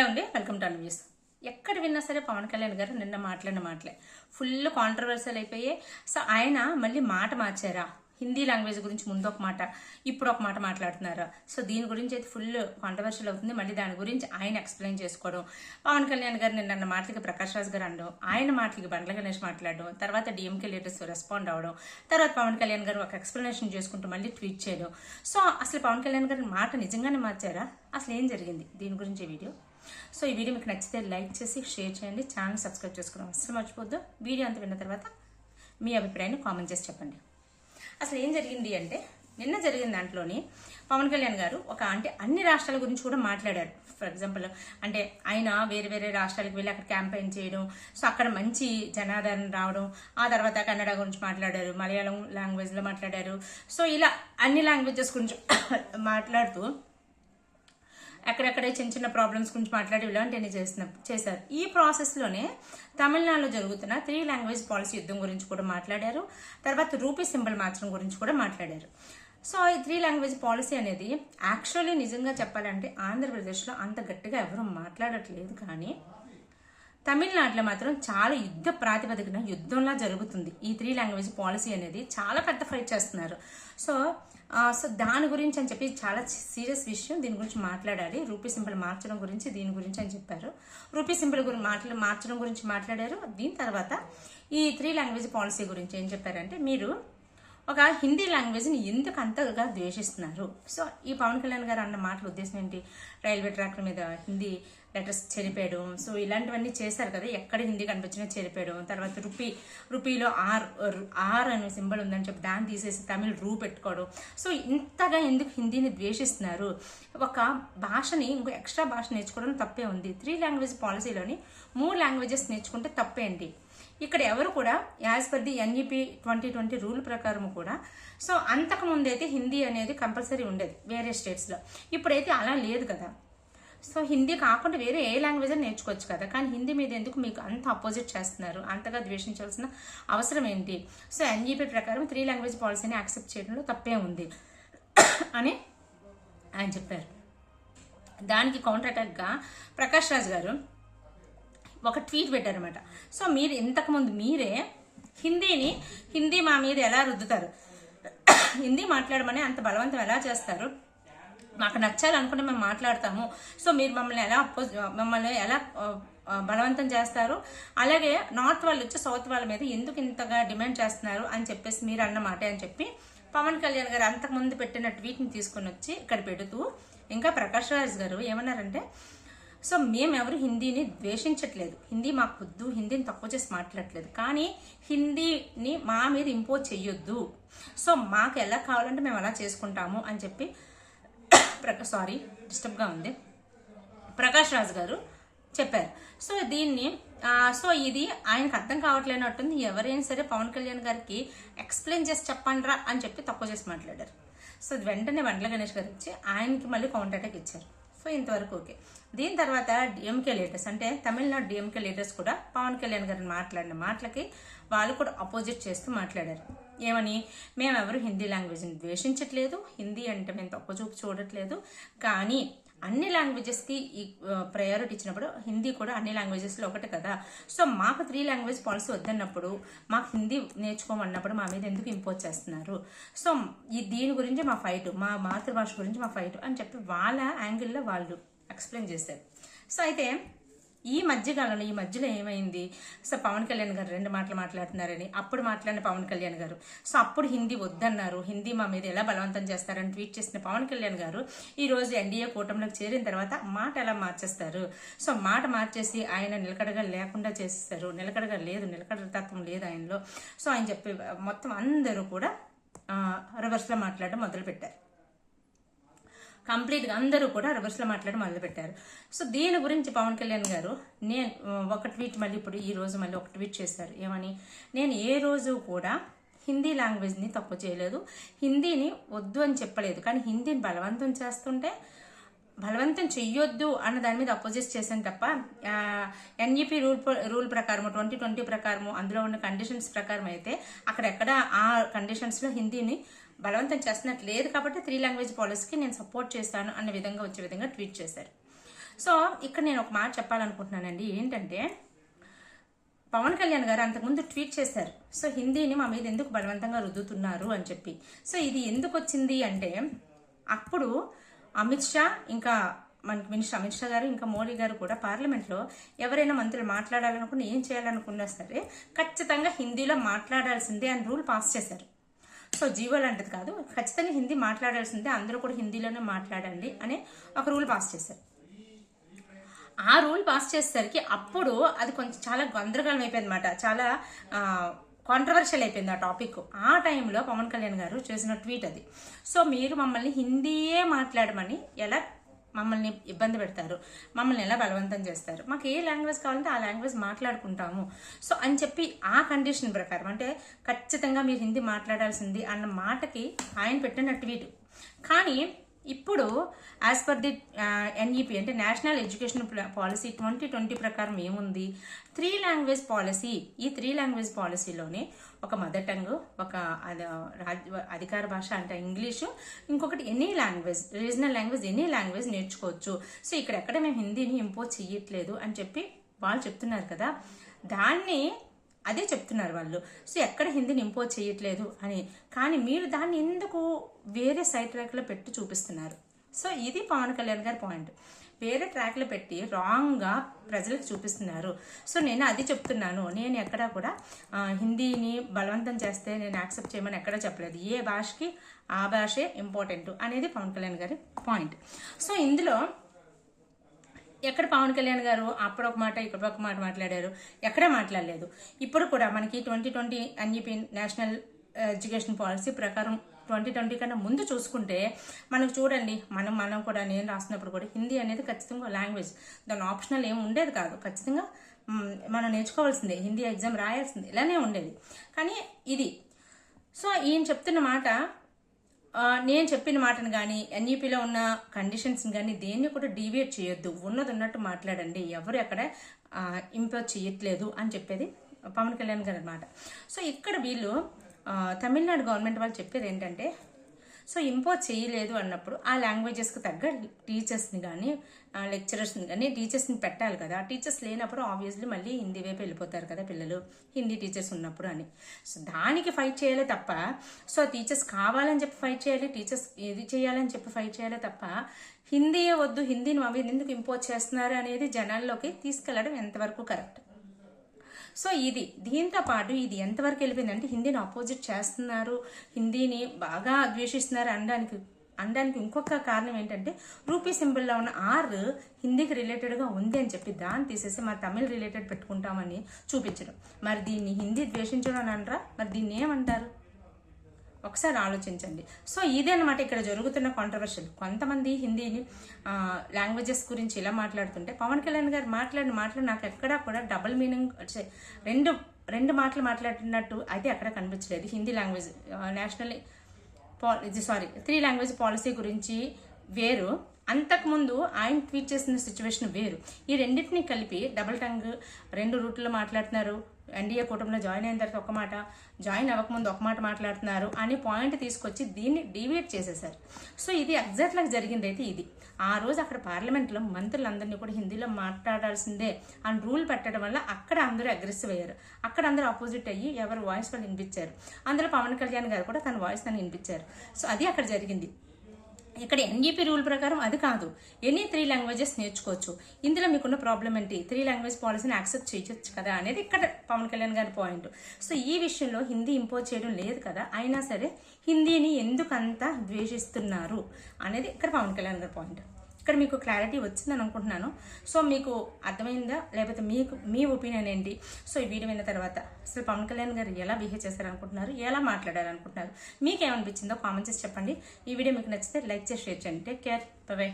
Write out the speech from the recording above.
అండి, welcome to news. ఎక్కడ విన్నా సరే పవన్ కళ్యాణ్ గారు నిన్న మాట్లాడిన మాటలే ఫుల్ కాంట్రవర్సల్ అయిపోయాయి. సో ఆయన మళ్ళీ మాట మార్చారా? హిందీ లాంగ్వేజ్ గురించి ముందు ఒక మాట, ఇప్పుడు ఒక మాట మాట్లాడుతున్నారా? సో దీని గురించి అయితే ఫుల్ కాంట్రవర్షియల్ అవుతుంది. మళ్ళీ దాని గురించి ఆయన ఎక్స్ప్లెయిన్ చేసుకోవడం, పవన్ కళ్యాణ్ గారు నిన్న మాటలకి ప్రకాష్ రాజ్ గారు అనడం, ఆయన మాటలకి బండ్ల గణేష్ మాట్లాడడం, తర్వాత డిఎంకే లీడర్స్ రెస్పాండ్ అవడం, తర్వాత పవన్ కళ్యాణ్ గారు ఒక ఎక్స్ప్లెనేషన్ చేసుకుంటూ మళ్ళీ ట్వీట్ చేయడం. సో అసలు పవన్ కళ్యాణ్ గారి మాట నిజంగానే మార్చారా? అసలు ఏం జరిగింది? దీని గురించి వీడియో. సో ఈ వీడియో మీకు నచ్చితే లైక్ చేసి షేర్ చేయండి, ఛానల్ సబ్స్క్రైబ్ చేసుకోవడం అసలు మర్చిపోద్దు. వీడియో అంతా విన్న తర్వాత మీ అభిప్రాయాన్ని కామెంట్ చేసి చెప్పండి. అసలు ఏం జరిగింది అంటే, నిన్న జరిగిన దాంట్లోని పవన్ కళ్యాణ్ గారు అంటే అన్ని రాష్ట్రాల గురించి కూడా మాట్లాడారు. ఫర్ ఎగ్జాంపుల్ అంటే ఆయన వేరే వేరే రాష్ట్రాలకు వెళ్ళి అక్కడ క్యాంపెయిన్ చేయడం, సో అక్కడ మంచి జనాదరణ రావడం, ఆ తర్వాత కన్నడ గురించి మాట్లాడారు, మలయాళం లాంగ్వేజ్లో మాట్లాడారు. సో ఇలా అన్ని లాంగ్వేజెస్ గురించి మాట్లాడుతూ ఎక్కడెక్కడే చిన్న చిన్న ప్రాబ్లమ్స్ గురించి మాట్లాడి ఇలాంటివన్నీ చేశారు. ఈ ప్రాసెస్లోనే తమిళనాడులో జరుగుతున్న 3 లాంగ్వేజ్ పాలసీ యుద్ధం గురించి కూడా మాట్లాడారు. తర్వాత రూపీ సింబల్ మార్చడం గురించి కూడా మాట్లాడారు. సో ఈ 3 లాంగ్వేజ్ పాలసీ అనేది యాక్చువల్లీ నిజంగా చెప్పాలంటే ఆంధ్రప్రదేశ్లో అంత గట్టిగా ఎవరు మాట్లాడట్లేదు, కానీ తమిళనాడులో మాత్రం చాలా యుద్ధ ప్రాతిపదికన యుద్ధంలా జరుగుతుంది. ఈ 3 లాంగ్వేజ్ పాలసీ అనేది చాలా పెద్ద ఫైట్ చేస్తున్నారు. సో దాని గురించి అని చెప్పి చాలా సీరియస్ విషయం, దీని గురించి మాట్లాడాలి. రూపీ సింబల్ మార్చడం గురించి, దీని గురించి అని చెప్పారు. రూపీ సింబల్ మార్చడం గురించి మాట్లాడారు. దీని తర్వాత ఈ 3 లాంగ్వేజ్ పాలసీ గురించి ఏం చెప్పారంటే, మీరు ఒక హిందీ లాంగ్వేజ్ని ఎందుకు అంతగా ద్వేషిస్తున్నారు? సో ఈ పవన్ కళ్యాణ్ గారు అన్న మాటల ఉద్దేశం ఏంటి? రైల్వే ట్రాక్ల మీద హిందీ లెటర్స్ చెరిపేయడం, సో ఇలాంటివన్నీ చేశారు కదా, ఎక్కడ హిందీ కనిపించినా చెరిపేయడం. తర్వాత రూపీలో ఆర్ అనే సింబల్ ఉందని చెప్పి దాన్ని తీసేసి తమిళ్ రూ పెట్టుకోవడం. సో ఇంతగా ఎందుకు హిందీని ద్వేషిస్తున్నారు? ఒక భాషని ఇంకో ఎక్స్ట్రా భాష నేర్చుకోవడం తప్పే ఉంది. 3 లాంగ్వేజ్ పాలసీలోని 3 లాంగ్వేజెస్ నేర్చుకుంటే తప్పేంటి? ఇక్కడ ఎవరు కూడా as per the NEP 2020 rule ప్రకారం కూడా, సో అంతకుముందు అయితే హిందీ అనేది కంపల్సరీ ఉండేది వేరే స్టేట్స్లో. ఇప్పుడైతే అలా లేదు కదా. సో హిందీ కాకుండా వేరే ఏ లాంగ్వేజ్ అని నేర్చుకోవచ్చు కదా, కానీ హిందీ మీద ఎందుకు మీకు అంత అపోజిట్ చేస్తున్నారు? అంతగా ద్వేషించాల్సిన అవసరం ఏంటి? సో NEP ప్రకారం 3 లాంగ్వేజ్ పాలసీని యాక్సెప్ట్ చేయడంలో తప్పే ఉంది అని ఆయన చెప్పారు. దానికి కౌంటర్ అటాక్గా ప్రకాష్ రాజ్ గారు ఒక ట్వీట్ పెట్టారనమాట. సో మీరు ఇంతకుముందు మీరే హిందీ మా మీద ఎలా రుద్దుతారు, హిందీ మాట్లాడమని అంత బలవంతం ఎలా చేస్తారు? మాకు నచ్చాలనుకుంటే మేము మాట్లాడతాము, సో మీరు మమ్మల్ని ఎలా బలవంతం చేస్తారు? అలాగే నార్త్ వాళ్ళు వచ్చి సౌత్ వాళ్ళ మీద ఎందుకు ఇంతగా డిమాండ్ చేస్తున్నారు అని చెప్పేసి మీరు అన్నమాట అని చెప్పి పవన్ కళ్యాణ్ గారు అంతకుముందు పెట్టిన ట్వీట్ని తీసుకొని వచ్చి ఇక్కడ పెడుతూ, ఇంకా ప్రకాష్ రాజ్ గారు ఏమన్నారంటే, సో మేమెవరు హిందీని ద్వేషించట్లేదు, హిందీ మాకు వద్దు, హిందీని తక్కువ చేసి మాట్లాడట్లేదు, కానీ హిందీని మా మీద ఇంపోజ్ చెయ్యొద్దు, సో మాకు ఎలా కావాలంటే మేము అలా చేసుకుంటాము అని చెప్పి డిస్టర్బ్గా ఉంది, ప్రకాష్ రాజ్ గారు చెప్పారు. సో దీన్ని ఇది ఆయనకు అర్థం కావట్లేనట్టుంది. ఎవరైనా సరే పవన్ కళ్యాణ్ గారికి ఎక్స్ప్లెయిన్ చేసి చెప్పండిరా అని చెప్పి తక్కువ చేసి మాట్లాడారు. సో వెంటనే బండ్ల గణేష్ గారు ఇచ్చి ఆయనకి మళ్ళీ కౌంటర్ అటాక్ ఇచ్చారు. సో ఇంతవరకు ఓకే. దీని తర్వాత డిఎంకే లీడర్స్ అంటే తమిళనాడు డిఎంకే లీడర్స్ కూడా పవన్ కళ్యాణ్ గారిని మాట్లాడిన మాటలకి వాళ్ళు కూడా అపోజిట్ చేస్తూ మాట్లాడారు. ఏమని? మేమెవరు హిందీ లాంగ్వేజ్ని ద్వేషించట్లేదు, హిందీ అంటే మేము తక్కువ చూపు చూడట్లేదు, కానీ అన్ని లాంగ్వేజెస్కి ఈ ప్రయారిటీ ఇచ్చినప్పుడు హిందీ కూడా అన్ని లాంగ్వేజెస్లో ఒకటి కదా. సో మాకు 3 లాంగ్వేజ్ పాలసీ వద్దన్నప్పుడు, మాకు హిందీ నేర్చుకోమన్నప్పుడు మా మీద ఎందుకు ఇంపోజ్ చేస్తున్నారు? సో దీని గురించి మా ఫైట్, మా మాతృభాష గురించి మా ఫైట్ అని చెప్పి వాళ్ళ యాంగిల్లో వాళ్ళు ఎక్స్ప్లెయిన్ చేశారు. సో అయితే ఈ మధ్యలో ఏమైంది? సో పవన్ కళ్యాణ్ గారు 2 మాటలు మాట్లాడుతున్నారని అప్పుడు మాట్లాడిన పవన్ కళ్యాణ్ గారు, సో అప్పుడు హిందీ వద్దన్నారు, హిందీ మా మీద ఎలా బలవంతం చేస్తారని ట్వీట్ చేసిన పవన్ కళ్యాణ్ గారు ఈరోజు NDA కూటమిలోకి చేరిన తర్వాత మాట ఎలా మార్చేస్తారు? సో మాట మార్చేసి ఆయన నిలకడగా లేకుండా చేసేస్తారు. నిలకడగా లేదు, నిలకడ తత్వం లేదు ఆయనలో. సో ఆయన చెప్పి మొత్తం అందరూ కూడా రివర్స్లో మాట్లాడడం మొదలుపెట్టారు. కంప్లీట్గా అందరూ కూడా రివర్స్లో మాట్లాడడం మొదలుపెట్టారు. సో దీని గురించి పవన్ కళ్యాణ్ గారు ఒక ట్వీట్ మళ్ళీ ఇప్పుడు ఈ రోజు మళ్ళీ ఒక ట్వీట్ చేశారు. ఏమని? నేను ఏ రోజు కూడా హిందీ లాంగ్వేజ్ని తక్కువ చేయలేదు, హిందీని వద్దు అని చెప్పలేదు, కానీ హిందీని బలవంతం చేస్తుంటే బలవంతం చెయ్యొద్దు అన్న దాని మీద అపోజిట్ చేశాను తప్ప NEP రూల్ ప్రకారం 2020 ప్రకారము అందులో ఉన్న కండిషన్స్ ప్రకారం అయితే అక్కడెక్కడ ఆ కండిషన్స్లో హిందీని బలవంతం చేస్తున్నట్టు లేదు, కాబట్టి 3 లాంగ్వేజ్ పాలసీకి నేను సపోర్ట్ చేస్తాను అన్న విధంగా వచ్చే విధంగా ట్వీట్ చేశారు. సో ఇక్కడ నేను ఒక మాట చెప్పాలనుకుంటున్నానండి. ఏంటంటే పవన్ కళ్యాణ్ గారు అంతకుముందు ట్వీట్ చేశారు, సో హిందీని మా మీద ఎందుకు బలవంతంగా రుద్దుతున్నారు అని చెప్పి. సో ఇది ఎందుకు వచ్చింది అంటే, అప్పుడు అమిత్ షా, ఇంకా మనకి మినిస్టర్ అమిత్ షా గారు, ఇంకా మోడీ గారు కూడా పార్లమెంట్లో ఎవరైనా మంత్రులు మాట్లాడాలనుకున్నా, ఏం చేయాలనుకున్నా సరే ఖచ్చితంగా హిందీలో మాట్లాడాల్సిందే అని రూల్ పాస్ చేశారు. సో జీవో లాంటిది కాదు, ఖచ్చితంగా హిందీ మాట్లాడాల్సిందే, అందరూ కూడా హిందీలోనే మాట్లాడండి అనే ఒక రూల్ పాస్ చేశారు. ఆ రూల్ పాస్ చేసేసరికి అప్పుడు అది కొంచెం చాలా గందరగోళం అయిపోయింది అనమాట, చాలా కాంట్రవర్షియల్ అయిపోయింది ఆ టాపిక్. ఆ టైంలో పవన్ కళ్యాణ్ గారు చేసిన ట్వీట్ అది. సో మీరు మమ్మల్ని హిందీయే మాట్లాడమని ఎలా మమ్మల్ని ఇబ్బంది పెడతారు, మమ్మల్ని ఎలా బలవంతం చేస్తారు, మాకు ఏ లాంగ్వేజ్ కావాలంటే ఆ లాంగ్వేజ్ మాట్లాడుకుంటాము సో అని చెప్పి ఆ కండిషన్ ప్రకారం, అంటే ఖచ్చితంగా మీరు హిందీ మాట్లాడాల్సింది అన్న మాటకి ఆయన పెట్టిన ట్వీట్. కానీ ఇప్పుడు యాజ్ పర్ ది ఎన్ఈపీ అంటే నేషనల్ ఎడ్యుకేషన్ పాలసీ 2020 ప్రకారం ఏముంది, 3 లాంగ్వేజ్ పాలసీ. ఈ 3 లాంగ్వేజ్ పాలసీలోనే ఒక మదర్ టంగ్, ఒక అధికార భాష అంటే ఇంగ్లీషు, ఇంకొకటి any language, regional language, any language నేర్చుకోవచ్చు. సో ఇక్కడెక్కడ మేము హిందీని ఇంపోజ్ చేయట్లేదు అని చెప్పి వాళ్ళు చెప్తున్నారు కదా, దాన్ని అదే చెప్తున్నారు వాళ్ళు. సో ఎక్కడ హిందీని ఇంపోజ్ చేయట్లేదు అని. కానీ మీరు దాన్ని ఎందుకు వేరే సైడ్ ట్రాక్లో పెట్టి చూపిస్తున్నారు? సో ఇది పవన్ కళ్యాణ్ గారి పాయింట్. వేరే ట్రాక్లో పెట్టి రాంగ్గా ప్రజలకు చూపిస్తున్నారు. సో నేను అది చెప్తున్నాను, నేను ఎక్కడా కూడా హిందీని బలవంతం చేస్తే నేను యాక్సెప్ట్ చేయమని ఎక్కడా చెప్పలేదు. ఏ భాషకి ఆ భాషే ఇంపార్టెంట్ అనేది పవన్ కళ్యాణ్ గారి పాయింట్. సో ఇందులో ఎక్కడ పవన్ కళ్యాణ్ గారు అప్పుడు ఒక మాట ఇక్కడ ఒక మాట మాట్లాడారు, ఎక్కడా మాట్లాడలేదు. ఇప్పుడు కూడా మనకి 2020 ఎన్ఈపీ నేషనల్ ఎడ్యుకేషన్ పాలసీ ప్రకారం 2020 కన్నా ముందు చూసుకుంటే మనకు చూడండి, మనం కూడా నేను రాసినప్పుడు కూడా హిందీ అనేది ఖచ్చితంగా లాంగ్వేజ్, దాని ఆప్షనల్ ఏమి ఉండేది కాదు, ఖచ్చితంగా మనం నేర్చుకోవాల్సిందే, హిందీ ఎగ్జామ్ రాయాల్సిందే, ఇలానే ఉండేది. కానీ ఇది సో ఈయన చెప్తున్న మాట, నేను చెప్పిన మాటను కానీ ఎన్ఈపీలో ఉన్న కండిషన్స్ని కానీ దేన్ని కూడా డీవియేట్ చేయొద్దు, ఉన్నది ఉన్నట్టు మాట్లాడండి, ఎవరు ఎక్కడ ఇంపోజ్ చేయట్లేదు అని చెప్పేది పవన్ కళ్యాణ్ గారు అనమాట. సో ఇక్కడ వీళ్ళు తమిళనాడు గవర్నమెంట్ వాళ్ళు చెప్పేది ఏంటంటే, సో ఇంపోజ్ చేయలేదు అన్నప్పుడు ఆ లాంగ్వేజెస్కి తగ్గ టీచర్స్ని కానీ లెక్చరర్స్ని కానీ టీచర్స్ని పెట్టాలి కదా. టీచర్స్ లేనప్పుడు ఆబ్వియస్లీ మళ్ళీ హిందీ వైపు వెళ్ళిపోతారు కదా పిల్లలు, హిందీ టీచర్స్ ఉన్నప్పుడు అని. సో దానికి ఫైట్ చేయాలి తప్ప, సో టీచర్స్ కావాలని చెప్పి ఫైట్ చేయాలి, టీచర్స్ ఇది చేయాలని చెప్పి ఫైట్ చేయాలి తప్ప హిందీయే వద్దు, హిందీని మా మీద ఎందుకు ఇంపోజ్ చేస్తున్నారు అనేది జనాల్లోకి తీసుకెళ్లడం ఎంతవరకు కరెక్ట్. సో ఇది దీంతో పాటు ఇది ఎంతవరకు వెళ్ళిపోయిందంటే హిందీని అపోజిట్ చేస్తున్నారు, హిందీని బాగా ద్వేషిస్తున్నారు అనడానికి ఇంకొక కారణం ఏంటంటే, రూపీ సింబల్లో ఉన్న ఆర్ హిందీకి రిలేటెడ్గా ఉంది అని చెప్పి దాన్ని తీసేసి మరి తమిళ్ రిలేటెడ్ పెట్టుకుంటామని చూపించడం. మరి దీన్ని హిందీ ద్వేషించడం అని అనరా? మరి దీన్ని ఏమంటారు? ఒకసారి ఆలోచించండి. సో ఇదే అనమాట ఇక్కడ జరుగుతున్న కాంట్రవర్షియల్. కొంతమంది హిందీని లాంగ్వేజెస్ గురించి ఇలా మాట్లాడుతుంటే, పవన్ కళ్యాణ్ గారు మాట్లాడిన మాటలు నాకు ఎక్కడా కూడా డబుల్ మీనింగ్, రెండు మాటలు మాట్లాడినట్టు అయితే ఎక్కడ కనిపించలేదు. Hindi language national 3 language policy గురించి వేరు, అంతకుముందు ఆయన ట్వీట్ చేసిన సిచ్యువేషన్ వేరు. ఈ రెండింటినీ కలిపి డబుల్ టంగ్, 2 రూట్లో మాట్లాడుతున్నారు. ఎన్డీఏ కూటమిలో జాయిన్ అయిన తర్వాత ఒక మాట, జాయిన్ అవ్వకముందు ఒక మాట మాట్లాడుతున్నారు అనే పాయింట్ తీసుకొచ్చి దీన్ని డివేట్ చేసేసారు. సో ఇది ఎగ్జాక్ట్గా జరిగింది అయితే ఇది. ఆ రోజు అక్కడ పార్లమెంట్లో మంత్రులందరినీ కూడా హిందీలో మాట్లాడాల్సిందే అని రూల్ పెట్టడం వల్ల అక్కడ అందరూ అగ్రెసివ్ అయ్యారు. అక్కడ అందరూ ఆపోజిట్ అయ్యి ఎవరు వాయిస్ వాళ్ళు వినిపించారు. అందులో పవన్ కళ్యాణ్ గారు కూడా తన వాయిస్ తను వినిపించారు. సో అది అక్కడ జరిగింది. ఇక్కడ ఎన్ఈపీ రూల్ ప్రకారం అది కాదు, ఎనీ 3 లాంగ్వేజెస్ నేర్చుకోవచ్చు. ఇందులో మీకున్న ప్రాబ్లం ఏంటి? 3 లాంగ్వేజ్ పాలసీని యాక్సెప్ట్ చేయొచ్చు కదా అనేది ఇక్కడ పవన్ కళ్యాణ్ గారి పాయింట్. సో ఈ విషయంలో హిందీ ఇంపోజ్ చేయడం లేదు కదా, అయినా సరే హిందీని ఎందుకంత ద్వేషిస్తున్నారు అనేది ఇక్కడ పవన్ కళ్యాణ్ గారి పాయింట్. ఇక్కడ మీకు క్లారిటీ వచ్చిందని అనుకుంటున్నాను. సో మీకు అర్థమైందా, లేకపోతే మీ ఒపీనియన్ ఏంటి? సో ఈ వీడియో విన్న తర్వాత అసలు పవన్ కళ్యాణ్ గారు ఎలా బిహేవ్ చేశారనుకుంటున్నారు, ఎలా మాట్లాడారనుకుంటున్నారు, మీకేమనిపించిందో కామెంట్ చేసి చెప్పండి. ఈ వీడియో మీకు నచ్చితే లైక్ చేసి షేర్ చేయండి. Take care, by by.